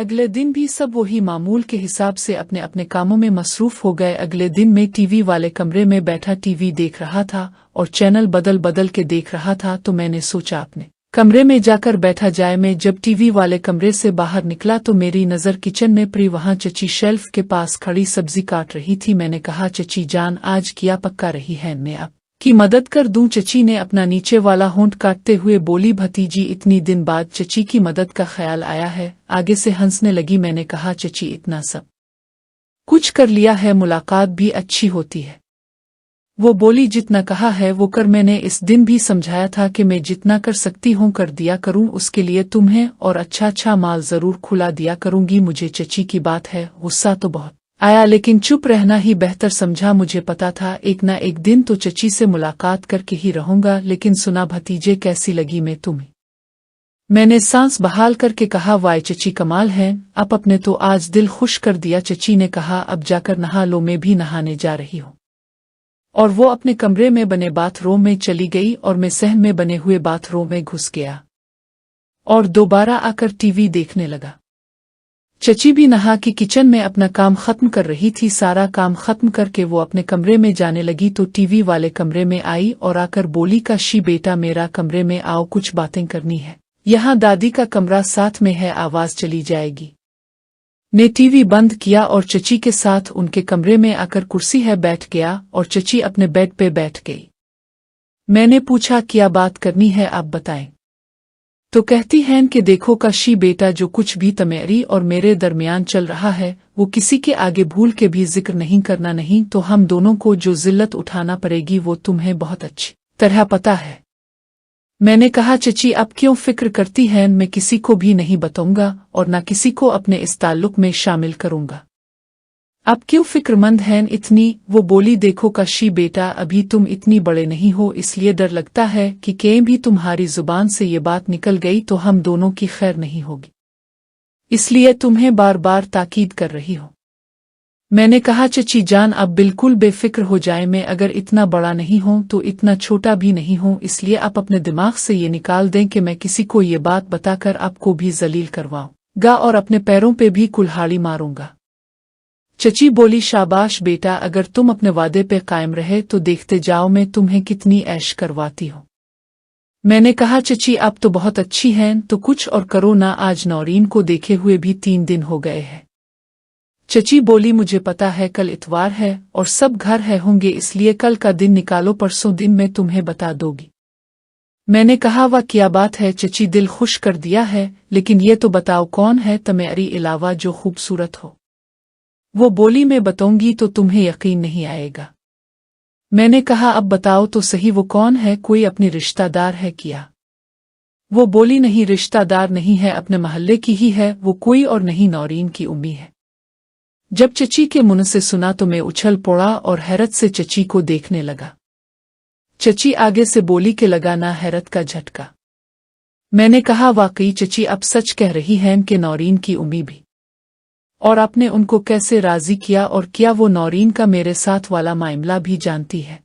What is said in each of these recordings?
अगले दिन भी सब वही मामूल के हिसाब से अपने अपने कामों में मसरूफ हो गए। अगले दिन मैं टीवी वाले कमरे में बैठा टीवी देख रहा था और चैनल बदल बदल के देख रहा था, तो मैंने सोचा अपने कमरे में जाकर बैठा जाए। मैं जब टीवी वाले कमरे से बाहर निकला तो मेरी नज़र किचन में पड़ी। वहां चची शेल्फ के पास खड़ी सब्जी काट रही थी। मैंने कहा, चची जान आज क्या पका रही है, मैं आप की मदद कर दूं? चची ने अपना नीचे वाला होंठ काटते हुए बोली, भतीजी इतनी दिन बाद चची की मदद का ख्याल आया है। आगे से हंसने लगी। मैंने कहा, चची इतना सब कुछ कर लिया है, मुलाकात भी अच्छी होती है। वो बोली, जितना कहा है वो कर। मैंने इस दिन भी समझाया था कि मैं जितना कर सकती हूँ कर दिया करूँ, उसके लिए तुम्हें और अच्छा अच्छा माल जरूर खुला दिया करूँगी। मुझे चची की बात है गुस्सा तो बहुत आया, लेकिन चुप रहना ही बेहतर समझा। मुझे पता था एक ना एक दिन तो चची से मुलाकात करके ही रहूंगा। लेकिन सुना भतीजे, कैसी लगी मैं तुम्हें? मैंने सांस बहाल करके कहा, वाह चची कमाल है, आप अपने तो आज दिल खुश कर दिया। चची ने कहा, अब जाकर नहा लो, मैं भी नहाने जा रही हूँ। और वो अपने कमरे में बने बाथरूम में चली गई और मैं सहन में बने हुए बाथरूम में घुस गया और दोबारा आकर टीवी देखने लगा। चची भी नहा के किचन में अपना काम खत्म कर रही थी। सारा काम खत्म करके वो अपने कमरे में जाने लगी तो टीवी वाले कमरे में आई और आकर बोली, काशी बेटा मेरा कमरे में आओ, कुछ बातें करनी है। यहाँ दादी का कमरा साथ में है, आवाज चली जाएगी। ने टीवी बंद किया और चची के साथ उनके कमरे में आकर कुर्सी है बैठ गया और चची अपने बेड पे बैठ गई। मैंने पूछा, क्या बात करनी है आप बताएं? तो कहती हैं कि देखो काशी बेटा, जो कुछ भी तुम्हारी और मेरे दरमियान चल रहा है वो किसी के आगे भूल के भी जिक्र नहीं करना, नहीं तो हम दोनों को जो जिल्लत उठाना पड़ेगी वो तुम्हें बहुत अच्छी तरह पता है। मैंने कहा, चची अब क्यों फिक्र करती हैं, मैं किसी को भी नहीं बताऊंगा और न किसी को अपने इस ताल्लुक में शामिल करूंगा। अब क्यों फिक्रमंद हैं इतनी? वो बोली, देखो काशी बेटा, अभी तुम इतनी बड़े नहीं हो, इसलिए डर लगता है कि कहीं भी तुम्हारी जुबान से ये बात निकल गई तो हम दोनों की खैर नहीं होगी, इसलिए तुम्हें बार बार ताकीद कर रही हूं। मैंने कहा, चची जान अब बिल्कुल बेफिक्र हो जाए, मैं अगर इतना बड़ा नहीं हूं तो इतना छोटा भी नहीं हूं, इसलिए आप अपने दिमाग से ये निकाल दें कि मैं किसी को ये बात बताकर आपको भी जलील करवाऊंगा और अपने पैरों पे भी कुल्हाड़ी मारूंगा। चची बोली, शाबाश बेटा, अगर तुम अपने वादे पे कायम रहे तो देखते जाओ मैं तुम्हें कितनी ऐश करवाती हूँ। मैंने कहा, चची आप तो बहुत अच्छी हैं, तो कुछ और करो ना, आज नौरीन को देखे हुए भी 3 दिन हो गए हैं। चची बोली, मुझे पता है कल इतवार है और सब घर है होंगे, इसलिए कल का दिन निकालो, परसों दिन में तुम्हें बता दोगी। मैंने कहा, वाह क्या बात है चची, दिल खुश कर दिया है, लेकिन ये तो बताओ कौन है तुम्हारी अलावा जो खूबसूरत हो? वो बोली, मैं बताऊंगी तो तुम्हें यकीन नहीं आएगा। मैंने कहा, अब बताओ तो सही, वो कौन है? कोई अपनी रिश्तेदार है क्या? वो बोली, नहीं रिश्तेदार नहीं है, अपने मोहल्ले की ही है, वो कोई और नहीं नौरीन की उम्मी है। जब चची के मुंह से सुना तो मैं उछल पड़ा और हैरत से चची को देखने लगा। चची आगे से बोली कि लगा ना हैरत का झटका। मैंने कहा, वाकई चची अब सच कह रही हैं कि नौरीन की उम्मी भी, और आपने उनको कैसे राजी किया, और क्या वो नौरीन का मेरे साथ वाला मामला भी जानती है?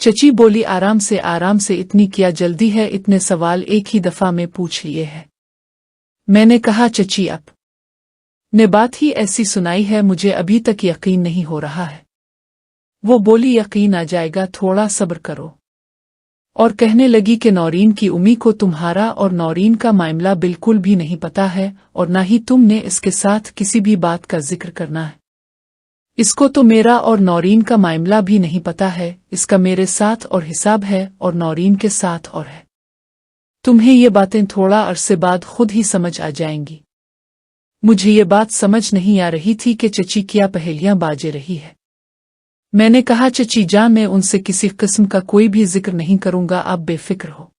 चची बोली, आराम से, इतनी क्या जल्दी है, इतने सवाल एक ही दफा में पूछ लिए है। मैंने कहा, चची आप ने बात ही ऐसी सुनाई है, मुझे अभी तक यकीन नहीं हो रहा है। वो बोली, यकीन आ जाएगा, थोड़ा सब्र करो। और कहने लगी कि नौरीन की उम्मी को तुम्हारा और नौरीन का मामला बिल्कुल भी नहीं पता है और ना ही तुमने इसके साथ किसी भी बात का जिक्र करना है। इसको तो मेरा और नौरीन का मामला भी नहीं पता है, इसका मेरे साथ और हिसाब है और नौरीन के साथ और है। तुम्हें ये बातें थोड़ा अरसे बाद खुद ही समझ आ जाएंगी। मुझे ये बात समझ नहीं आ रही थी कि चची क्या पहेलियां बाजे रही है। मैंने कहा, चची जान, मैं उनसे किसी किस्म का कोई भी जिक्र नहीं करूंगा, आप बेफिक्र हो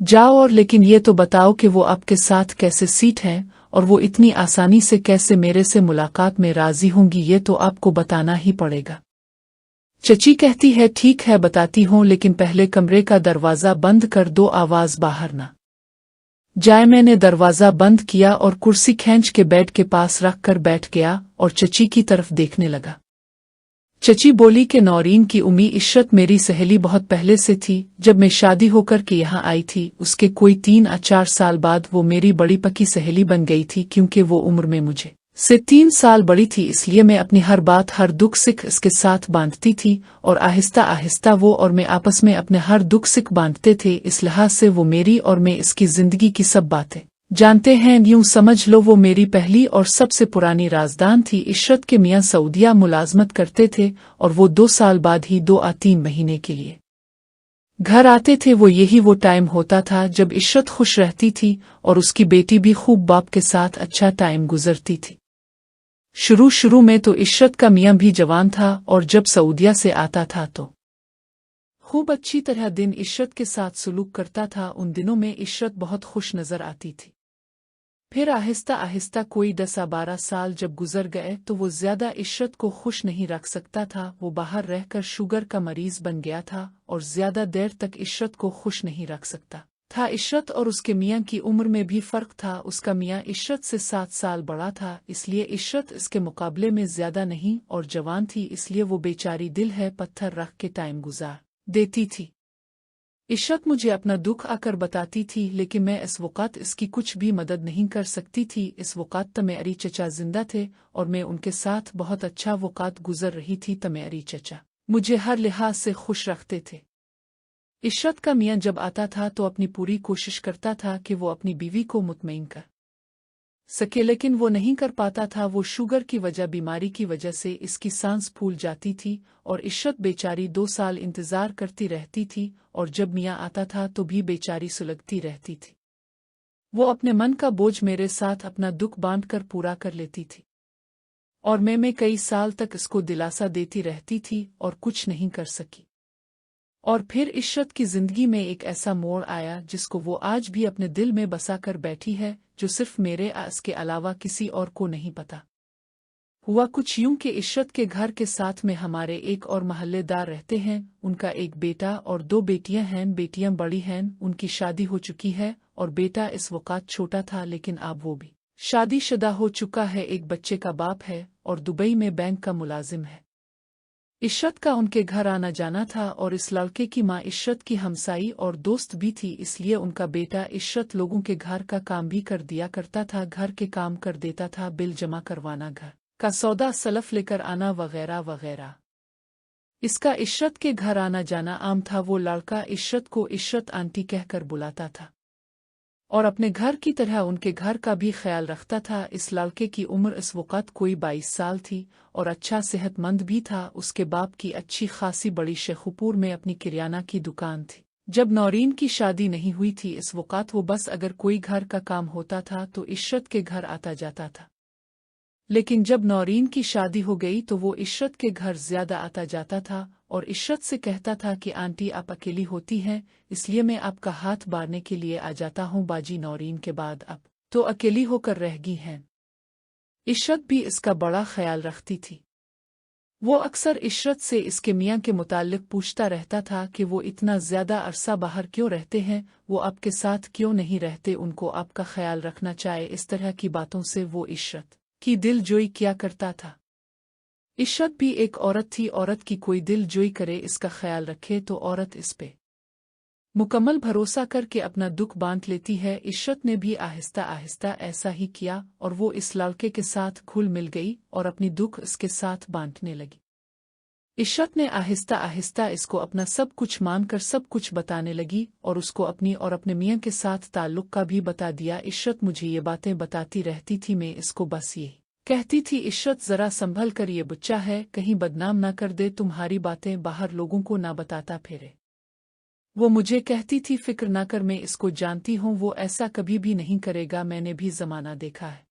जाओ, और लेकिन ये तो बताओ कि वो आपके साथ कैसे सीट हैं और वो इतनी आसानी से कैसे मेरे से मुलाकात में राजी होंगी, ये तो आपको बताना ही पड़ेगा। चची कहती है, ठीक है बताती हूँ, लेकिन पहले कमरे का दरवाज़ा बंद कर दो, आवाज़ बाहर ना जाए। मैंने दरवाज़ा बंद किया और कुर्सी खींच के बेड के पास रख कर बैठ गया और चची की तरफ देखने लगा। चची बोली कि नौरीन की उम्मी इशरत मेरी सहेली बहुत पहले से थी। जब मैं शादी होकर के यहाँ आई थी उसके कोई 3 या 4 साल बाद वो मेरी बड़ी पक्की सहेली बन गई थी, क्योंकि वो उम्र में मुझे से 3 साल बड़ी थी। इसलिए मैं अपनी हर बात हर दुख सुख इसके साथ बांधती थी और आहिस्ता आहिस्ता वो और मैं आपस में अपने हर दुख सुख बांधते थे। इस लिहाज से वो मेरी और मैं इसकी जिंदगी की सब बातें जानते हैं। यूं समझ लो वो मेरी पहली और सबसे पुरानी राजदान थी। इशरत के मियाँ सऊदिया मुलाजमत करते थे और वो 2 साल बाद ही 2 या 3 महीने के लिए घर आते थे। यही वो टाइम होता था जब इशरत खुश रहती थी और उसकी बेटी भी खूब बाप के साथ अच्छा टाइम गुजरती थी। शुरू में तो इशरत का मियाँ भी जवान था और जब सऊदिया से आता था तो खूब अच्छी तरह दिन इशरत के साथ सुलूक करता था। उन दिनों में इशरत बहुत खुश नजर आती थी। फिर आहिस्ता आहिस्ता कोई 10 या 12 साल जब गुजर गए तो वो ज्यादा इशरत को खुश नहीं रख सकता था। वो बाहर रहकर शुगर का मरीज बन गया था और ज्यादा देर तक इशरत को खुश नहीं रख सकता था। इशरत और उसके मियाँ की उम्र में भी फर्क था। उसका मियाँ इशरत से 7 साल बड़ा था, इसलिए इशरत इसके मुकाबले में ज्यादा नहीं और जवान थी, इसलिए वो बेचारी दिल है पत्थर रख के टाइम गुजार देती थी। इशरत मुझे अपना दुख आकर बताती थी, लेकिन मैं इस वक़्त इसकी कुछ भी मदद नहीं कर सकती थी। इस वक़्त मेरी चचा जिंदा थे और मैं उनके साथ बहुत अच्छा वक़्त गुजर रही थी। मेरी चचा मुझे हर लिहाज से खुश रखते थे। इशरत का मियाँ जब आता था तो अपनी पूरी कोशिश करता था कि वो अपनी बीवी को मुतमईन कर सके, लेकिन वो नहीं कर पाता था। वो शुगर की बीमारी की वजह से इसकी सांस फूल जाती थी और इशरत बेचारी 2 साल इंतजार करती रहती थी और जब मियाँ आता था तो भी बेचारी सुलगती रहती थी। वो अपने मन का बोझ मेरे साथ अपना दुख बांट कर पूरा कर लेती थी और मैं कई साल तक इसको दिलासा देती रहती थी और कुछ नहीं कर सकी। और फिर इशरत की जिंदगी में एक ऐसा मोड़ आया जिसको वो आज भी अपने दिल में बसा कर बैठी है, जो सिर्फ मेरे इसके अलावा किसी और को नहीं पता। हुआ कुछ यूं कि इशरत के घर के साथ में हमारे एक और मोहल्लेदार रहते हैं। उनका एक बेटा और 2 बेटियां हैं। बेटियां बड़ी हैं, उनकी शादी हो चुकी है और बेटा इस वक़्त छोटा था, लेकिन अब वो भी शादीशुदा हो चुका है, एक बच्चे का बाप है और दुबई में बैंक का मुलाजिम है। इशरत का उनके घर आना जाना था और इस लड़के की माँ इशरत की हमसाई और दोस्त भी थी, इसलिए उनका बेटा इशरत लोगों के घर का काम भी कर दिया करता था। घर के काम कर देता था, बिल जमा करवाना, घर का सौदा सलफ लेकर आना वगैरह वगैरह। इसका इशरत के घर आना जाना आम था। वो लड़का इशरत को इशरत आंटी कहकर बुलाता था और अपने घर की तरह उनके घर का भी ख्याल रखता था। इस लड़के की उम्र इस वक़्त कोई 22 साल थी और अच्छा सेहतमंद भी था। उसके बाप की अच्छी खासी बड़ी शेखुपुर में अपनी किराना की दुकान थी। जब नौरीन की शादी नहीं हुई थी इस वक़्त वो बस अगर कोई घर का काम होता था तो इशरत के घर आता जाता था, लेकिन जब नौरीन की शादी हो गई तो वो इशरत के घर ज्यादा आता जाता था और इशरत से कहता था कि आंटी आप अकेली होती हैं, इसलिए मैं आपका हाथ बारने के लिए आ जाता हूँ। बाजी नौरीन के बाद अब तो अकेली होकर रह गई हैं। इशरत भी इसका बड़ा ख्याल रखती थी। वो अक्सर इशरत से इसके मियाँ के मुताल्लिक पूछता रहता था कि वो इतना ज्यादा अरसा बाहर क्यों रहते हैं, वो आपके साथ क्यों नहीं रहते, उनको आपका ख्याल रखना चाहे। इस तरह की बातों से वो इशरत की दिल जोई किया करता था। इशरत भी एक औरत थी, औरत की कोई दिल जोई करे, इसका ख्याल रखे तो औरत इस पे मुकम्मल भरोसा करके अपना दुख बांट लेती है। इशरत ने भी आहिस्ता आहिस्ता ऐसा ही किया और वो इस लड़के के साथ घुल मिल गई और अपनी दुख इसके साथ बांटने लगी। इशरत ने आहिस्ता आहिस्ता इसको अपना सब कुछ मानकर सब कुछ बताने लगी और उसको अपनी और अपने मियाँ के साथ ताल्लुक का भी बता दिया। इशरत मुझे ये बातें बताती रहती थी, मैं इसको बस यही कहती थी, इशरत जरा संभल कर, ये बच्चा है, कहीं बदनाम ना कर दे, तुम्हारी बातें बाहर लोगों को ना बताता फिरे। वो मुझे कहती थी, फिक्र ना कर, मैं इसको जानती हूँ, वो ऐसा कभी भी नहीं करेगा, मैंने भी जमाना देखा है।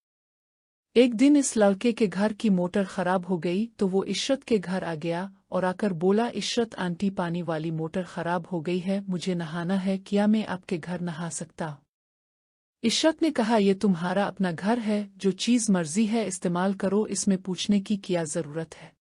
एक दिन इस लड़के के घर की मोटर खराब हो गई तो वो इशरत के घर आ गया और आकर बोला, इशरत आंटी पानी वाली मोटर खराब हो गई है, मुझे नहाना है, क्या मैं आपके घर नहा सकता हूँ? इशरत ने कहा, ये तुम्हारा अपना घर है, जो चीज़ मर्जी है इस्तेमाल करो, इसमें पूछने की क्या ज़रूरत है।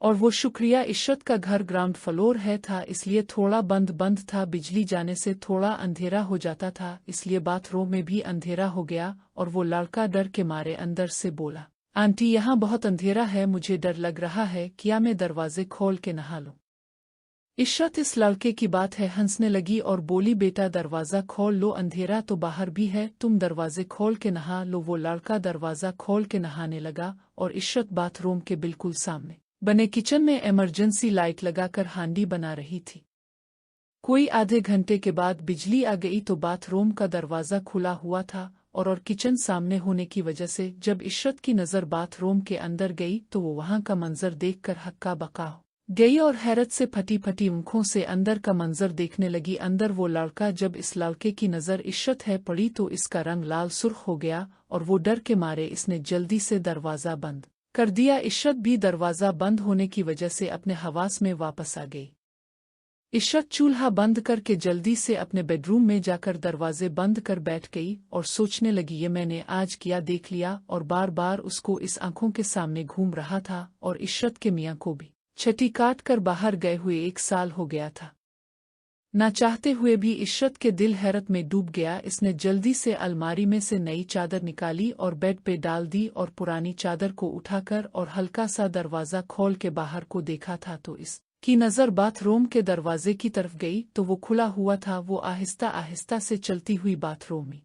और वो शुक्रिया, इशरत का घर ग्राउंड फ्लोर है था, इसलिए थोड़ा बंद था, बिजली जाने से थोड़ा अंधेरा हो जाता था, इसलिए बाथरूम में भी अंधेरा हो गया और वो लड़का डर के मारे अंदर से बोला, आंटी यहाँ बहुत अंधेरा है, मुझे डर लग रहा है, क्या मैं दरवाजे खोल के नहा लूं? इशरत इस लड़के की बात है हंसने लगी और बोली, बेटा दरवाजा खोल लो, अंधेरा तो बाहर भी है, तुम दरवाजे खोल के नहा लो। वो लड़का दरवाजा खोल के नहाने लगा और इशरत बाथरूम के बिल्कुल सामने बने किचन में इमरजेंसी लाइट लगाकर हांडी बना रही थी। कोई आधे घंटे के बाद बिजली आ गई तो बाथरूम का दरवाजा खुला हुआ था और किचन सामने होने की वजह से जब इशरत की नज़र बाथरूम के अंदर गई तो वो वहां का मंजर देखकर हक्का बक्का हो गई और हैरत से फटी फटी आंखों से अंदर का मंजर देखने लगी। अंदर वो लड़का, जब इस लड़के की नज़र इशरत है पड़ी तो इसका रंग लाल सुर्ख हो गया और वो डर के मारे इसने जल्दी से दरवाज़ा बंद कर दिया। इशरत भी दरवाज़ा बंद होने की वजह से अपने हवास में वापस आ गई। इशरत चूल्हा बंद करके जल्दी से अपने बेडरूम में जाकर दरवाजे बंद कर बैठ गई और सोचने लगी, ये मैंने आज किया देख लिया। और बार बार उसको इस आंखों के सामने घूम रहा था और इशरत के मियाँ को भी छठी काट कर बाहर गए हुए 1 साल हो गया था। ना चाहते हुए भी इशरत के दिल हैरत में डूब गया। इसने जल्दी से अलमारी में से नई चादर निकाली और बेड पे डाल दी और पुरानी चादर को उठाकर और हल्का सा दरवाज़ा खोल के बाहर को देखा था तो इस की नज़र बाथरूम के दरवाजे की तरफ गई तो वो खुला हुआ था। वो आहिस्ता आहिस्ता से चलती हुई बाथरूम में